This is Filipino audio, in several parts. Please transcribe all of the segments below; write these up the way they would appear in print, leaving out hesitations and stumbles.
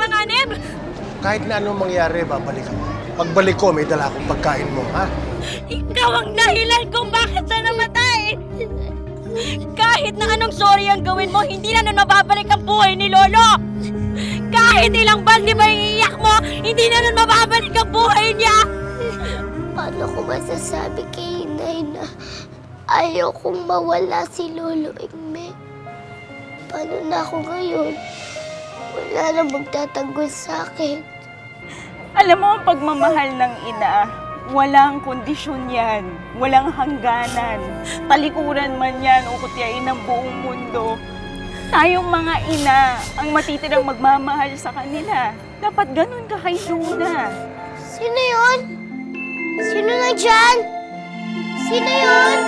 nagpapanganib? Kahit na anong mangyari, babalik ako. Pagbalik ko, may dala akong pagkain mo, ha? Ikaw ang dahilan kung bakit siya namatay! Kahit na anong sorry ang gawin mo, hindi na nun mababalik ang buhay ni Lolo! Kahit ilang bag di ba iiyak mo, hindi na nun mababalik ang buhay niya! Paano ko masasabi kay Inay na ayaw kong mawala si Lolo Igme? Paano na ako ngayon? Wala na magtatanggol sa akin. Alam mo, ang pagmamahal ng ina, walang kondisyon yan. Walang hangganan. Talikuran man yan o kutyain ng buong mundo. Tayong mga ina ang matitirang magmamahal sa kanila. Dapat ganun ka kay Luna. Sino yun? Sino na dyan? Sino yun?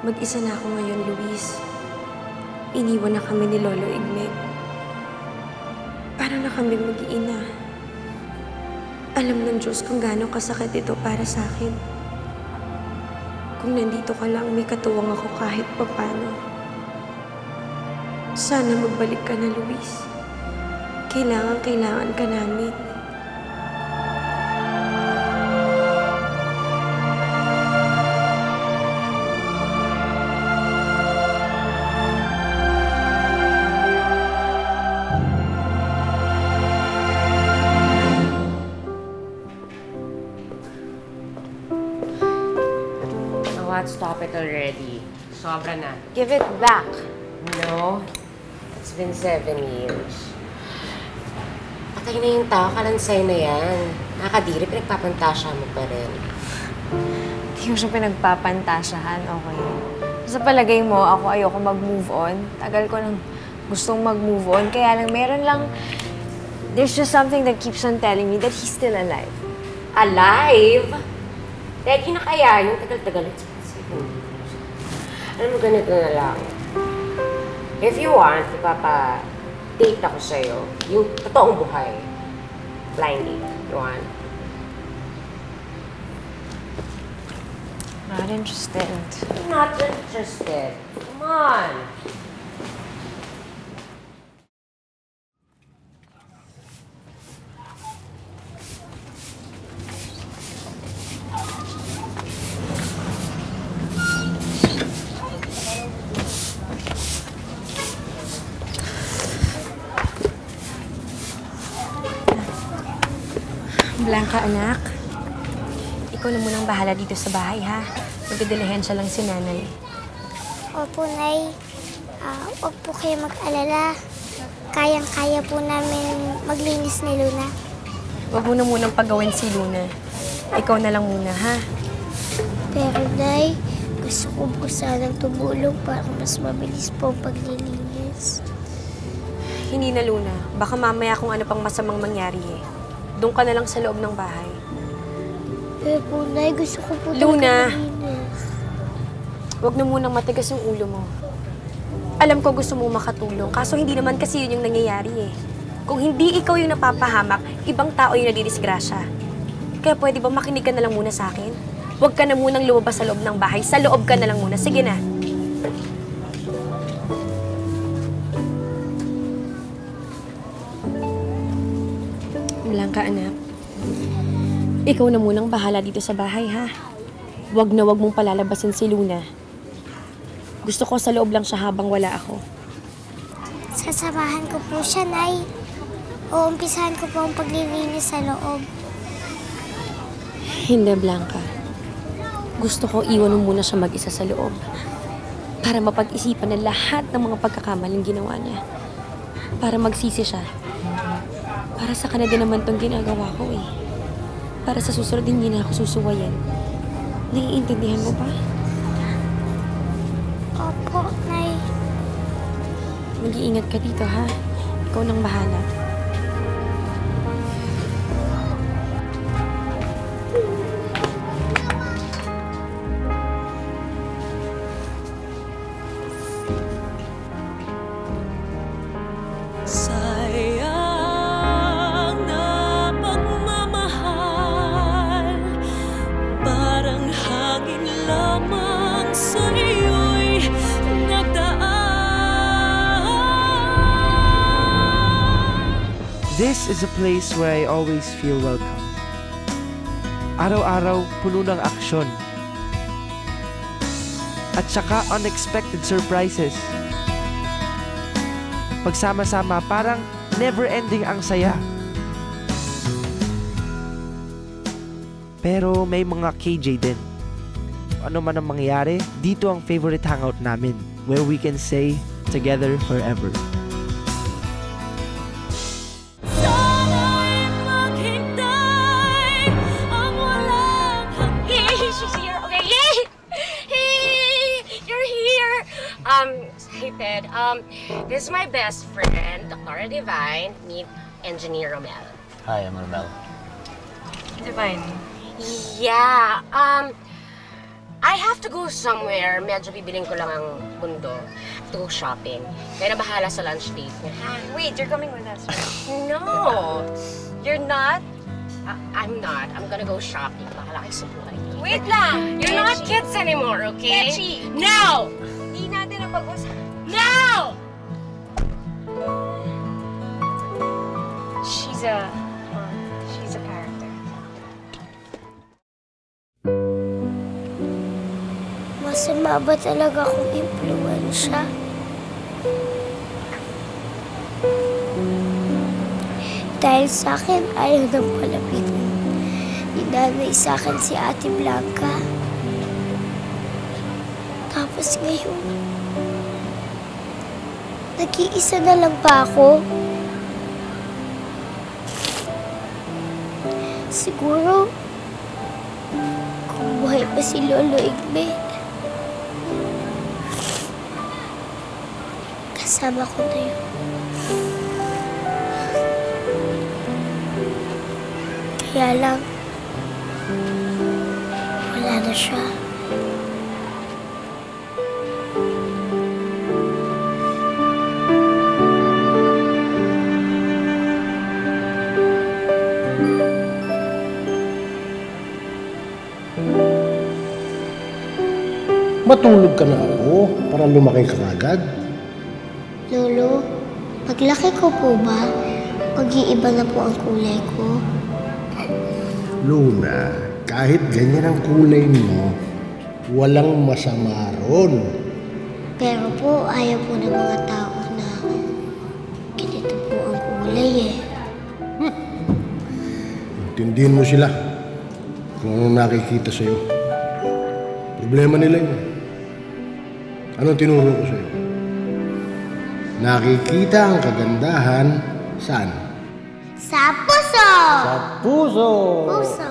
Mag-isa na ako ngayon, Luis. Iniwan na kami ni Lolo Igme. Para na kami mag-iina. Alam ng Diyos kung gaano kasakit ito para sa akin. Kung nandito ka lang, may katuwang ako kahit papano. Sana magbalik ka na, Luis. Kailangan ka namin. Stop it already. Sobra na. Give it back. No. It's been 7 years. Patay na yung tao, kalansay na yan. Nakakadiri, pinagpapantasya mo pa rin. Hindi ko siya pinagpapantasyahan, okay? Sa palagay mo, ako ayoko mag-move on. Tagal ko nang gustong mag-move on. Kaya lang, meron lang... There's just something that keeps on telling me that he's still alive. Alive? Ready na kaya yung tagal-tagal. Alam mo, ganito na lang. If you want, ipapa-date ako sa'yo. Yung totoong buhay. Blind date. You want? Not interested. Not interested. Come on. Blanca, anak. Ikaw na munang bahala dito sa bahay, ha? Magdadilihensya lang si nanay. Opo, Nay. Huwag po kayo mag-alala. Kayang-kaya po namin maglinis ni Luna. Huwag mo na munang pagawin si Luna. Ikaw na lang muna, ha? Pero, Nay, gusto ko po sanang tumulong para mas mabilis po ang paglilinis. Hindi na, Luna. Baka mamaya kung ano pang masamang mangyari, eh. Doon ka na lang sa loob ng bahay. Pero po, Nay, gusto ko po Luna! maglinis. Huwag na munang matigas yung ulo mo. Alam ko gusto mo makatulong, kaso hindi naman kasi yun yung nangyayari, eh. Kung hindi ikaw yung napapahamak, ibang tao yung nadidisgrasya. Kaya pwede ba makinig ka na lang muna sa akin? Huwag ka na munang lumabas sa loob ng bahay. Sa loob ka na lang muna. Sige na. Blanca, anak. Ikaw na munang bahala dito sa bahay, ha? Huwag mong palalabasin si Luna. Gusto ko sa loob lang siya habang wala ako. Sasamahan ko po siya, Nay. Uumpisahan ko po ang paglilinis sa loob. Hindi, Blanca. Gusto ko iwan mo muna siya mag-isa sa loob para mapag-isipan na lahat ng mga pagkakamaling ginawa niya. Para magsisi siya. Para sa kanya din naman tong ginagawa ko eh. Para sa susunod hindi na ako susuwayan. Naiintindihan mo ba? Opo, Nay. Mag-iingat ka dito, ha? Ikaw nang bahala. Sayang na pagmamahal, parang hangin lamang sa iyo'y nagdaan. This is a place where I always feel welcome. Araw-araw, puno ng aksyon. At saka unexpected surprises. Pagsama-sama, parang never-ending ang saya. Pero may mga KJ din. Ano man ang mangyari, dito ang favorite hangout namin, where we can say, together forever. Sana'y maghintay ang walang hanggan. Hey, she's here. Okay, yay! Hey, you're here. Hey, Ted. This is my best friend, Dr. Divine. Meet Engineer Romel. Hi, I'm Romel. Divine. Yeah, I have to go somewhere. Medyo bibiling ko lang ang mundo. To go shopping. Kaya na bahala sa lunch date niya. Wait, you're coming with us, right? No, You're not? I'm not. I'm gonna go shopping. Bahala kayo sa buhay niyo. Wait lang! You're not kids anymore, okay? Pechi! No! Hindi natin ang pag-usap. No! She's a character. Masama ba talaga akong impluwensya? Dahil sa akin, ayaw nang palapitin. Ninanay sa akin si Ate Blanca. Tapos ngayon, nag-iisa na lang ba ako? Siguro, kung buhay pa si Lolo Igme, kasama ko na yun. Kaya lang, wala na siya. Matulog ka na ako para lumaki ka agad. Lolo, paglaki ko po ba, mag-iiba na po ang kulay ko? Luna, kahit ganyan ang kulay mo, walang masama ron. Pero po, ayaw po ng mga tao na ganito po ang kulay eh. Intindihin mo sila kung anong nakikita sa'yo. Problema nila yun. Anong tinuro ko sa'yo? Nakikita ang kagandahan saan? Sa puso! Sa puso! Puso!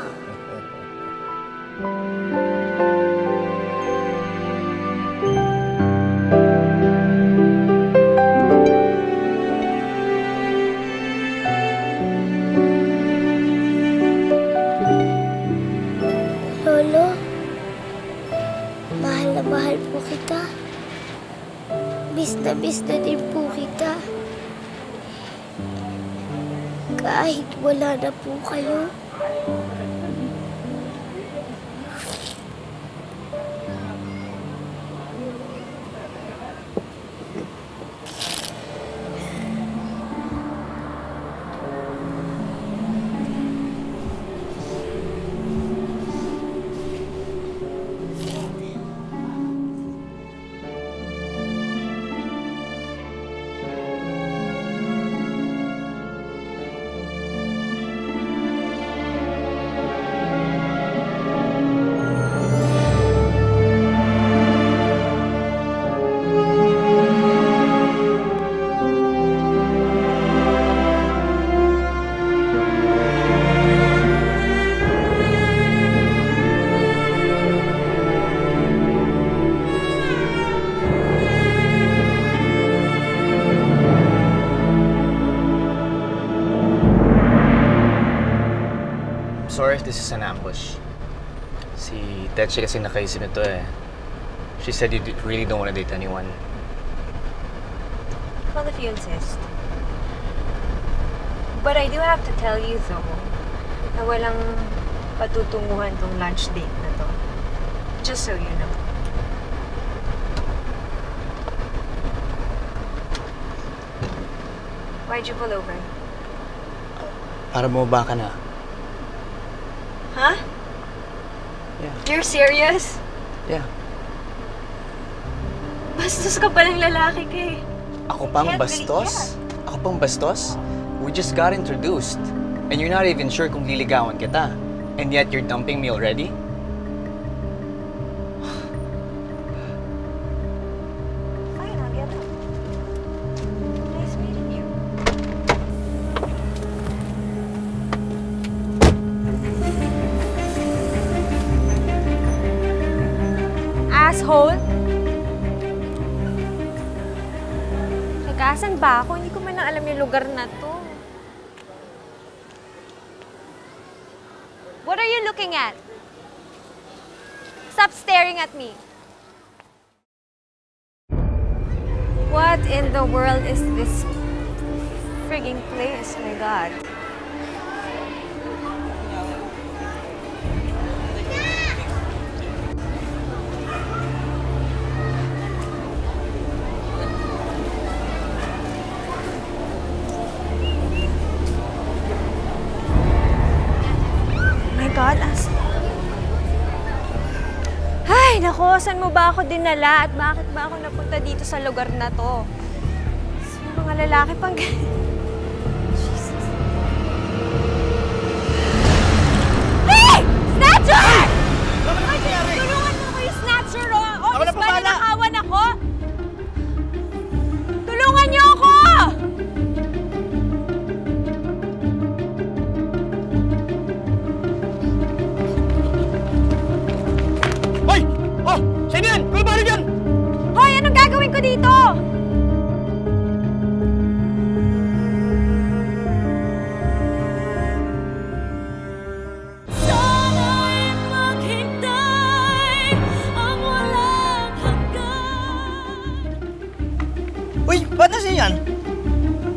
Lolo, mahal na mahal po kita. Miss na din po kita. Kahit wala na po kayo. sorry if this is an ambush. Si Tetche kasi nakaisip nito eh. She said you really don't want to date anyone. Well, if you insist. But I do have to tell you though, na walang patutunguhan tong lunch date na to. Just so you know. Why'd you pull over? Para bumaba ka na. Huh? Yeah. You're serious? Yeah. Bastos ka palang lalaki ka eh. Ako pang Can't bastos? Ako pang bastos? We just got introduced. And you're not even sure kung liligawan kita. And yet you're dumping me already? Fine, I'll get up. Nice meeting you. Asshole! Nag-asan ba ako? Hindi ko man alam yung lugar na to. What are you looking at? Stop staring at me. What in the world is this frigging place? My God. God, Ay, nako, saan mo ba ako dinala at bakit ba ako napunta dito sa lugar na to? May mga lalaki pang Jesus. Hey! Snatcher! Tulungan mo ko yung snatcher, oh! O, is ba ninakawan ako? Tulungan niyo ako! Sino yan? Kulbaro dyan! Hoy, anong gagawin ko dito? Sana'y maghintay ang walang hanggan. Uy, ba't nasa yan?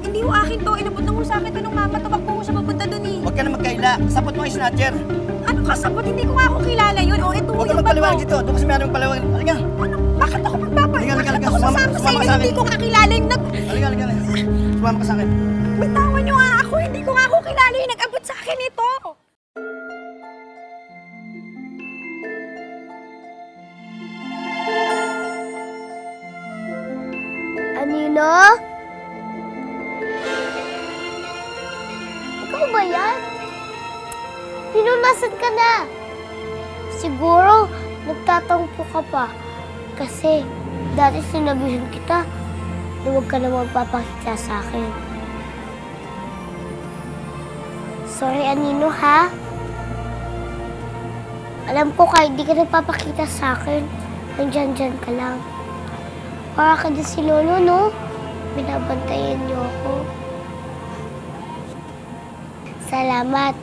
Hindi ho akin to. Inabot na ho sa akin to nung mama. Tumakbo ko siya papunta dun eh. Huwag ka na magkaila. Sapot mo yung snatcher. Ano kasabot? Hindi ko nga ako kilala yun. O, ito Huwag ka yung magpaliwanag bago. dito. Doon kasi meron magpaliwanag. Halika. Ano? Bakit ako magpapaliwanag? Halika. Ako sasama sa'yo. Sumama ka sa akin. Hindi ko nga kilala yung Halika. Sumama ka sa akin. Bitawan niyo nga ako. Hindi ko nga ako kilala yung nag-abot sa akin ito. Anino? Ikaw ba yan? Nino, nasan ka na? Siguro, nagtatampo ka pa. Kasi, dati sinabihan kita na huwag ka na magpapakita sa akin. Sorry, Anino, ha? Alam ko kahit di ka nagpapakita sa akin, nandyan-dyan ka lang. Para ka din si Lolo, no? Binabantayan niyo ako. Salamat.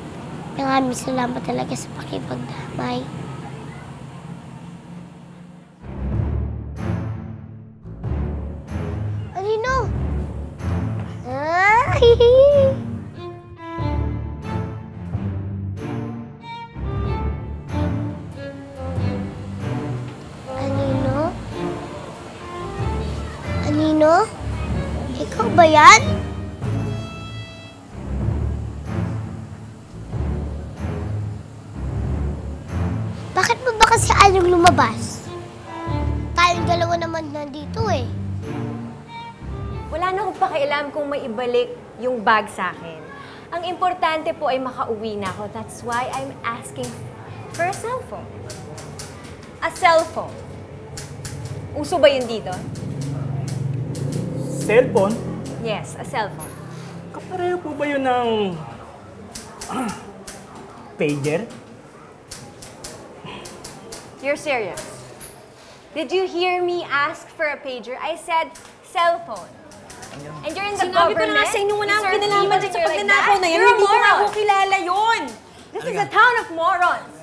Maraming salamat talaga sa pakipagdamay. Anino? Anino? Anino? Ikaw ba yan? Bakit mo ba kasi ayaw lumabas? Tayong dalawa naman nandito eh. Wala na akong pakialam kung may ibalik yung bag sa akin. Ang importante po ay makauwi na ako. That's why I'm asking for a cellphone. A cellphone. Uso ba yun dito? Cellphone? Yes, a cellphone. Kapareho po ba yun ng... pager? You're serious? Did you hear me ask for a pager? I said cellphone. And you're in the Sinabi government? ko na nga sa inyo, wala akong Deserve kinalaman even dyan sa you're like pagnanakaw that? na yan. You're a Hindi ko nga moron. ako kilala yun. This is halika. a town of morons!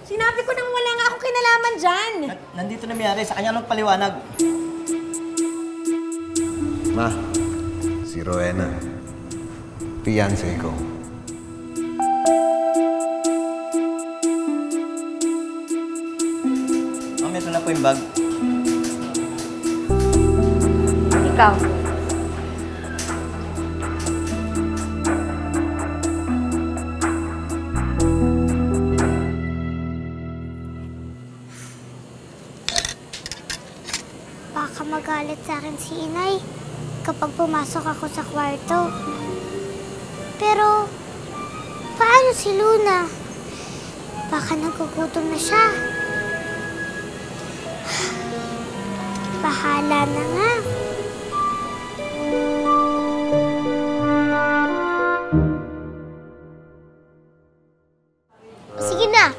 Sinabi ko nang wala nga akong kinalaman dyan. Nandito na Mayari, sa kanya nagpaliwanag. Ma, si Rowena. Fiancé ko. Ma'am, ito na po yung bag. Ikaw. Baka magalit sa akin si Inay kapag pumasok ako sa kwarto. Pero, paano si Luna? Baka nagugutom na siya. Bahala na nga. Sige na,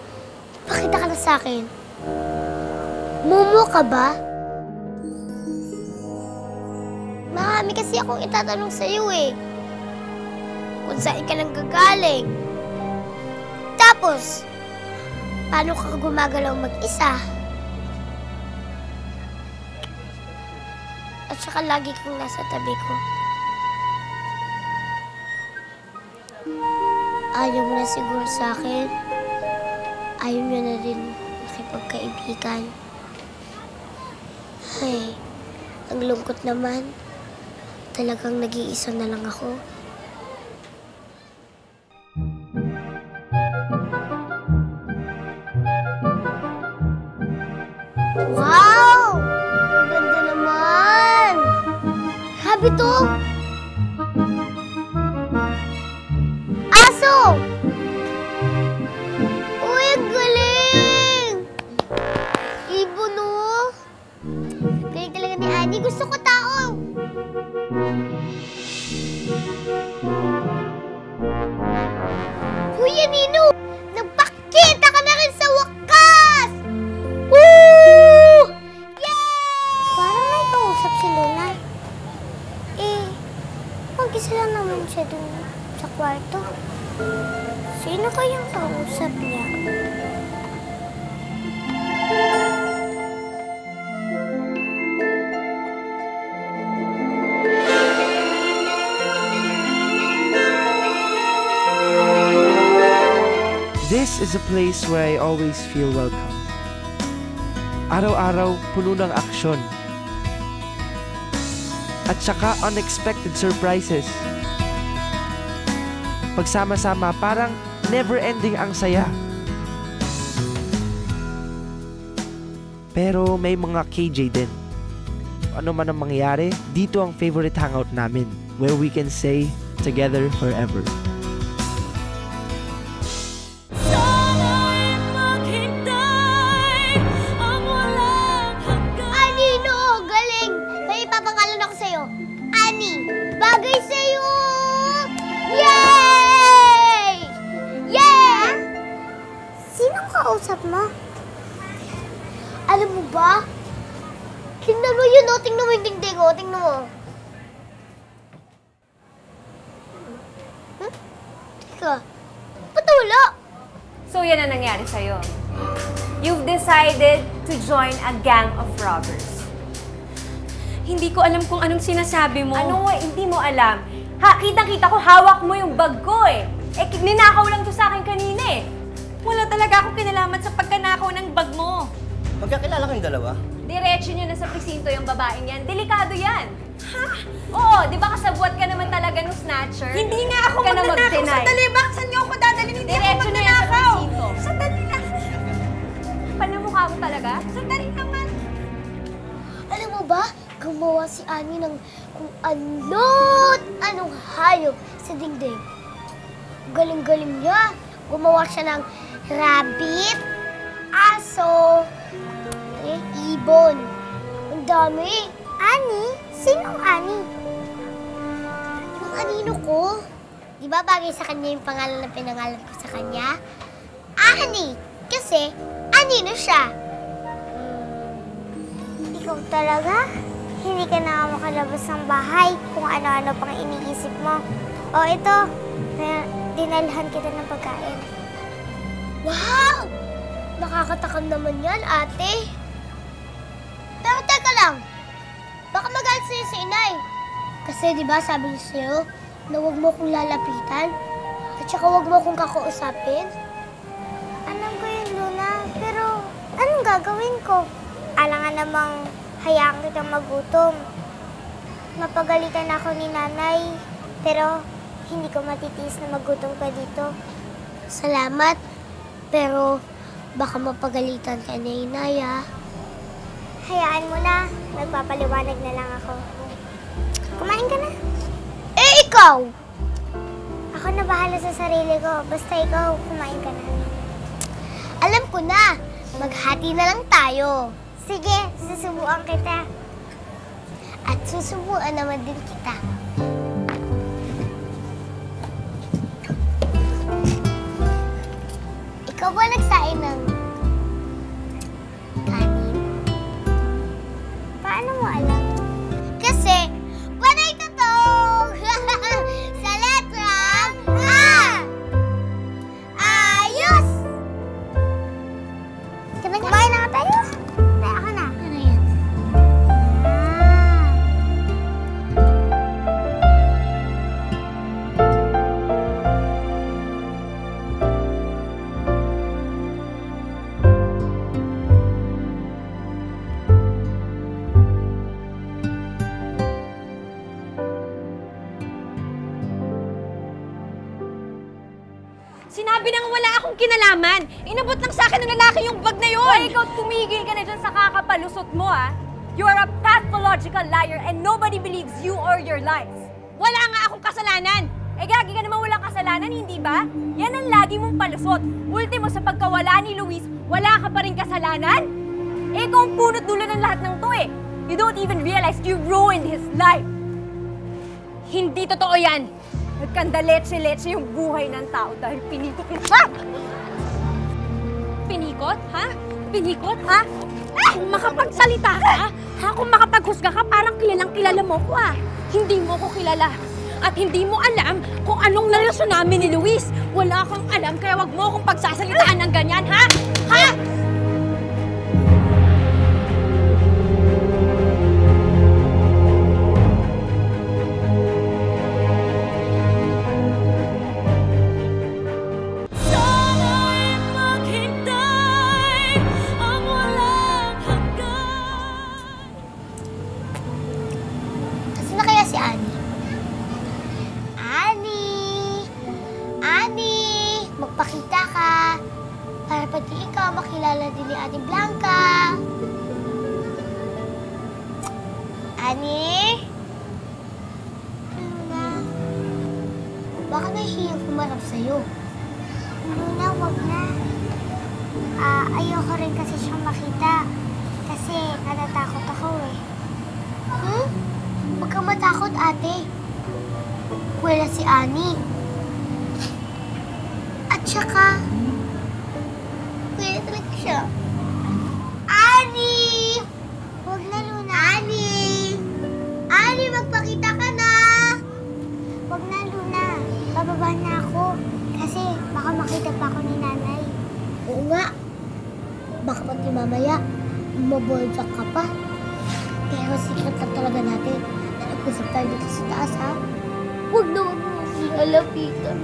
pakita ka na sa akin. Momo ka ba? Marami kasi akong itatanong sa'yo eh. Kung saan ka nang gagaling. Tapos, paano ka gumagalaw mag-isa? At saka lagi kang nasa tabi ko. Ayaw mo na siguro sa akin. Ayaw mo na rin makipagkaibigan. Ay, ang lungkot naman. Talagang nag-iisa na lang ako. Wow! Ang ganda naman! Habi to! Aso! Uy, ang galing! Ibon, no? Galing talaga ni Annie. Gusto ko tao! Kuya Nino! Nagpakita ka na rin sa wakas! Woo! Yay! Parang may kausap si Luna. Mag-isa lang naman siya dun sa kwarto. Sino kayang kausap niya? This is a place where I always feel welcome. Araw-araw, puno ng aksyon. At saka unexpected surprises. Pagsama-sama, parang never-ending ang saya. Pero may mga KJ din. Ano man ang mangyari, dito ang favorite hangout namin, where we can say, together forever. Sana'y maghintay ang walang hanggan. Annie, no! Galing! May ipapangalan ako sa'yo. Annie! Bagay sa'yo! Yay! Yay! Sinong kausap mo? Alam mo ba? Tingnan mo yun, oh. Tingnan mo yung dingding, oh. Tingnan mo. Teka. Ba't wala? So yan ang nangyari sa'yo. You've decided to join a gang of robbers. Hindi ko alam kung anong sinasabi mo. Ano hindi mo alam? Ha, kitang-kita ko hawak mo yung bag ko eh. Eh, ninakaw lang to sa akin kanina eh. Wala talaga akong kinalaman sa pagkanakaw ng bag mo. Magkakilala kayong dalawa? Diretso nyo na sa presinto yung babaeng yan. Delikado yan. Ha? Oo, di ba kasabwat ka naman talaga ng snatcher? Hindi nga ako magnanakaw. Sandali, bakit saan nyo ako dadalhin? Hindi ako Diretso na yan sa magnanakaw. presinto. Sandali na. Panamukha mo talaga? Sandali naman. Alam mo ba, gumawa si Annie ng kung anong hayop sa dingding. Galing-galing niya. Gumawa siya ng rabbit, aso, ibon. Ang dami. Annie? Sinong Annie? Yung anino ko. Di ba bagay sa kanya yung pangalan na pinangalan ko sa kanya? Annie! Kasi, anino siya. Ikaw talaga? Hindi ka na makalabas ng bahay kung ano-ano pang iniisip mo. O ito, Kaya dinalhan kita ng pagkain. Wow! Nakakatakam naman yan, ate. Pero teka lang, baka magalit sa'yo si inay. Kasi di ba sabi niya sa'yo na huwag mo kong lalapitan at saka huwag mo kong kakausapin? Alam ko yun, Luna, pero anong gagawin ko? Alangan namang hayaan kitang magutom. Mapagalitan ako ni nanay, pero hindi ko matitiis na magutom ka dito. Salamat, pero baka mapagalitan ka ni inay, ah. Hayaan mo na, magpapaliwanag na lang ako. Kumain ka na. Eh, ikaw! Ako na bahala sa sarili ko, basta ikaw, kumain ka na. Alam ko na, maghati na lang tayo. Sige, susubuan kita. At susubuan naman din kita. Ikaw ba nagsain ng kanin? Paano mo alam? Kasi, panay totoo! Sa letrang A! Ayos! Kumain na ka tayo? Tayo ako na. Ano yan? Sinabi nang wala akong kinalaman. Inabot lang sa akin ng lalaki yung bag na yun. Hoy, ikaw tumigil ka na dyan sa kakapalusot mo, ah. You are a pathological liar and nobody believes you or your lies. Wala nga akong kasalanan. Eh, gagi ka naman walang kasalanan, hindi ba? Yan ang lagi mong palusot. Ultimo, sa pagkawala ni Luis, wala ka pa rin kasalanan? Eh, ikaw ang punot dulo ng lahat ng to, eh. You don't even realize you ruined his life. Hindi totoo yan. Nagkandaletse-letse yung buhay ng tao dahil pinikot mo siya! Pinikot, ha? Pinikot, ha? Kung makapagsalita ka, ha? Kung makapaghusga ka, parang kilalang-kilala mo ko, ha? Hindi mo ko kilala. At hindi mo alam kung anong relasyon namin ni Luis. Wala kang alam, kaya wag mo akong pagsasalitaan ng ganyan, ha? Ha? Kasi na kaya si Annie? Annie! Annie! Magpakita ka! Para pati ikaw makilala din ni Ate Blanca. Annie? Luna, baka nahihiyang kumarap sa'yo. Luna, wag na. Ayoko rin kasi siyang makita. Kasi natatakot ako eh. Huwag kang matakot, ate. Wala si Annie. At saka, wala talaga siya. Annie! Huwag na, Luna. Annie! Annie, magpakita ka na! Huwag na, Luna. Bababa na ako. Kasi baka makita pa ako ni nanay. Oo nga. Baka pati mamaya, mabolsak ka pa. Pero secret lang talaga natin. Nag-usap tayo dito sa taas, ha? Huwag na lalapitan.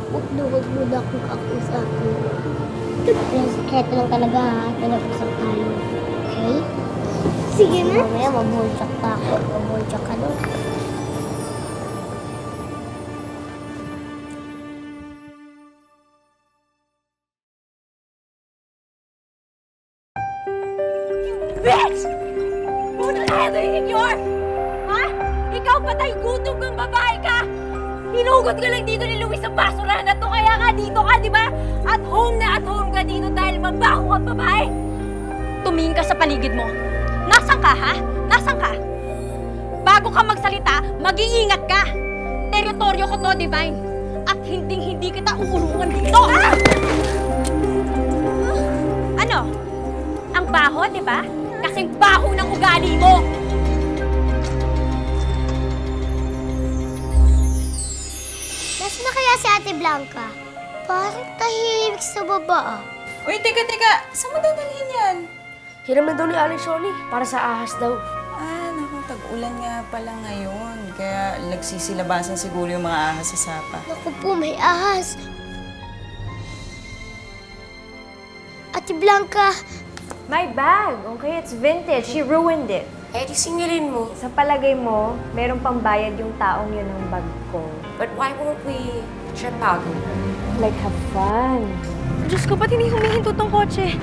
Huwag mo na akong kausapin. Pero secret lang talaga, ha? Nag-usap tayo. Okay? Sige na. Mamaya, mabolsak pa ako. Mabolsak ka doon. Bitch! Puno na ito yung ignore! Ha? Ikaw patay gutom kang babae ka! Hinugot ka lang dito ni Luis sa basurahan na to, kaya ka dito ka, di ba? At home ka dito dahil mabaho kang babae! Tumingin ka sa paligid mo. Nasaan ka, ha? Nasaan ka? Bago ka magsalita, mag-iingat ka. Teritoryo ko to, Divine. At hindi kita uulungan dito. Ah! Ano? Ang baho, di ba? Kasing baho ng ugali mo. si Ate Blanca? Parang tahimik sa baba. Uy, teka. Saan mo dadalhin yan? Hiraman daw ni Aling Shoni para sa ahas daw. Naku, tag-ulan nga pala ngayon. Kaya nagsisilabasan siguro yung mga ahas sa sapa. Naku po, may ahas. Ate Blanca, My bag, okay? It's vintage. She ruined it. Eh, di singilin mo. Sa palagay mo, meron pang bayad yung taong yun ng bag ko. But why won't we trip out? Like, have fun. Diyos ko, ba't hindi humihinto tong kotse?